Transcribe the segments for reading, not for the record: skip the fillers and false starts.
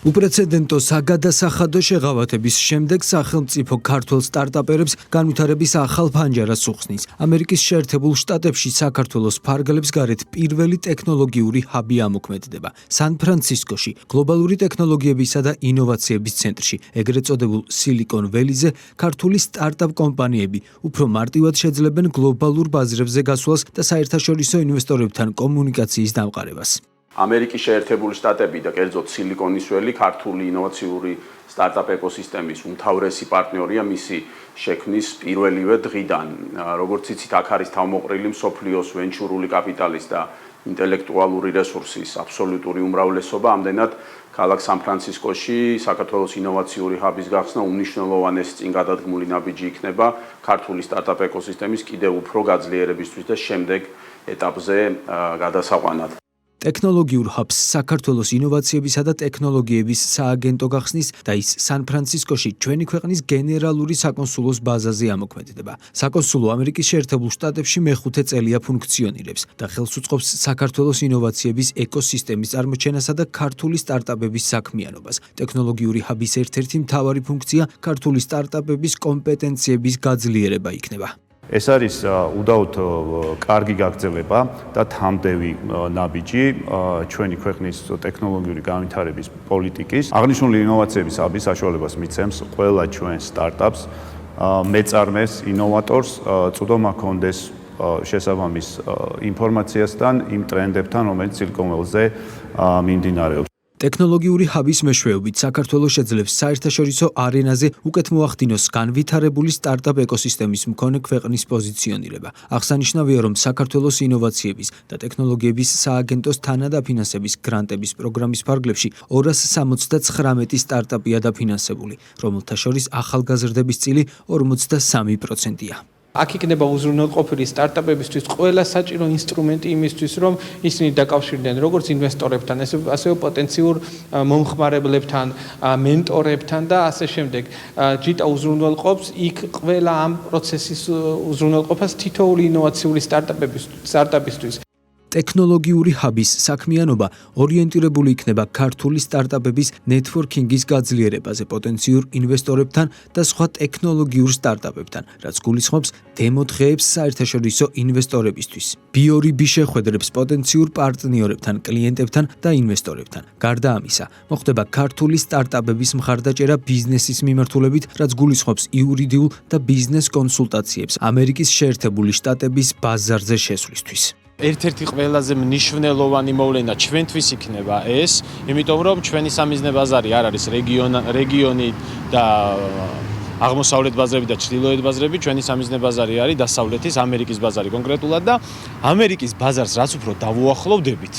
უპრეცედენტო საგადასახადო შეღავათების შემდეგ სახელმწიფო ქართულ სტარტაპერებს განვითარების ახალ ფანჯარას უხსნის. ამერიკის შეერთებულ შტატებში საქართველოს ფარგლებს გარეთ პირველი ტექნოლოგიური ჰაბი ამოქმედდება. სან-ფრანცისკოში, გლობალური ტექნოლოგიებისა და ინოვაციების ცენტრში, ეგრეთ წოდებულ სილიკონ ველიზე, ქართული სტარტაპ კომპანიები უფრო მარტივად შეძლებენ გლობალურ ბაზრებზე გასვლას და საერთაშორისო ინვესტორებთან კომუნიკაციის დამყარებას. ამერიკის შეერთებული შტატები და კერძოდ სილიკონის ველი ქართული ინოვაციური სტარტაპ ეკოსისტემის უმთავრესი პარტნიორია მისი შექმნის პირველივე დღიდან. როგორც იცით, აქ არის თავმოყრილი მსოფლიოს ვენჩურული კაპიტალის და ინტელექტუალური რესურსის აბსოლუტური უმრავლესობა, ამდენად ქალაქ სან-ფრანცისკოში საქართველოს ინოვაციური ჰაბის გახსნა უმნიშვნელოვანესი წინგადადგმული ნაბიჯი იქნება ქართული სტარტაპ ეკოსისტემის კიდევ უფრო გაძლიერებისთვის და შემდეგ ეტაპზე გადასაყვანად. ტექნოლოგიურ ჰაბს საქართველოს ინოვაციებისა და ტექნოლოგიების სააგენტო გახსნის და ის სან-ფრანცისკოში ჩვენი ქვეყნის გენერალური საკონსულოს ბაზაზე ამოქმედდება. საკონსულო ამერიკის შეერთებულ შტატებში მეხუთე წელია ფუნქციონირებს და ხელს უწყობს საქართველოს ინოვაციების ეკოსისტემის წარმოჩენასა და ქართული სტარტაპების საქმიანობას. ტექნოლოგიური ჰაბის ერთ-ერთი მთავარი ფუნქცია ქართული სტარტაპების კომპეტენციების გაძლიერება იქნება. ეს არის უდაოდ კარგი გაგრძელება და თამდევი ნაბიჯი ჩვენი ქვეყნის ტექნოლოგიური განვითარების პოლიტიკის. აღნიშნული ინოვაციების ჰაბი საშუალებას მიცემს ყველა ჩვენ სტარტაპს, მეწარმეს, ინოვატორს წვდომა ჰქონდეს შესაბამის ინფორმაციასთან, იმ ტრენდებთან, რომელიც სილიკონ ველზე მიმდინარეობს. ტექნოლოგიური ჰაბის მეშვეობით საქართველოს შეძლებს საერთაშორისო არენაზე უკეთ მოახდინოს განვითარებული სტარტაპ ეკოსისტემის მქონე ქვეყნის პოზიციონირება. აღსანიშნავია, რომ საქართველოს ინოვაციების და ტექნოლოგიების სააგენტოს თანადაფინანსების გრანტების პროგრამის ფარგლებში 279 სტარტაპია დაფინანსებული, რომელთა შორის ახალგაზრდების წილი 43%-ია. აქ იქნება უზრუნველყოფილი სტარტაპებისთვის ყველა საჭირო ინსტრუმენტი იმისთვის, რომ ისინი დაკავშირდნენ როგორც ინვესტორებთან, ასევე პოტენციურ მომხმარებლებთან, მენტორებთან და ასე შემდეგ. ჯიტა უზრუნველყოფს იქ ყველა ამ პროცესის უზრუნველყოფას თითოეული ინოვაციური სტარტაპისთვის. ტექნოლოგიური ჰაბის საქმიანობა ორიენტირებული იქნება ქართული სტარტაპების ნეტვორკინგის გაძლიერებაზე პოტენციურ ინვესტორებთან და სხვა ტექნოლოგიურ სტარტაპებთან, რაც გულისხმობს დემო დღეებს საერთაშორისო ინვესტორებისთვის. B2B შეხვედრებს პოტენციურ პარტნიორებთან, კლიენტებთან და ინვესტორებთან. გარდა ამისა, მოხდება ქართული სტარტაპების მხარდაჭერა ბიზნესის მიმართულებით, რაც გულისხმობს იურიდიულ და ბიზნეს კონსულტაციებს ამერიკის შეერთებული შტატების ბაზარზე შესვლისთვის. ერთ-ერთი ყველაზე მნიშვნელოვანი მოვლენა ჩვენთვის იქნება ეს, იმიტომ რომ ჩვენი სამიზნე ბაზარი არ არის რეგიონი და აღმოსავლეთ ბაზრები და ჩრდილოეთ ბაზრები, ჩვენი სამიზნე ბაზარი არის დასავლეთის ამერიკის ბაზარი კონკრეტულად და ამერიკის ბაზარს რაც უფრო დავუახლოვდებით,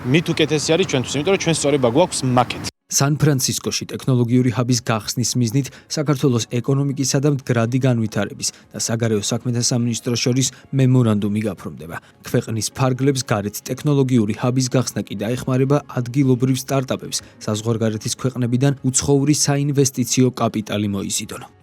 მით უკეთესი არის ჩვენთვის, იმიტომ რომ ჩვენ სწორება გვაქვს მაკეტ. სან-ფრანცისკოში ტექნოლოგიური ჰაბის გახსნის მიზნით საქართველოს ეკონომიკისა და მდგრადი განვითარების და საგარეო საქმეთა სამინისტროს შორის მემორანდუმი გაფორმდება. ქვეყნის ფარგლებს გარეთ ტექნოლოგიური ჰაბის გახსნა კი დაეხმარება ადგილობრივ სტარტაპებს საზღვარგარეთის ქვეყნებიდან უცხოური საინვესტიციო კაპიტალი მოიზიდონ.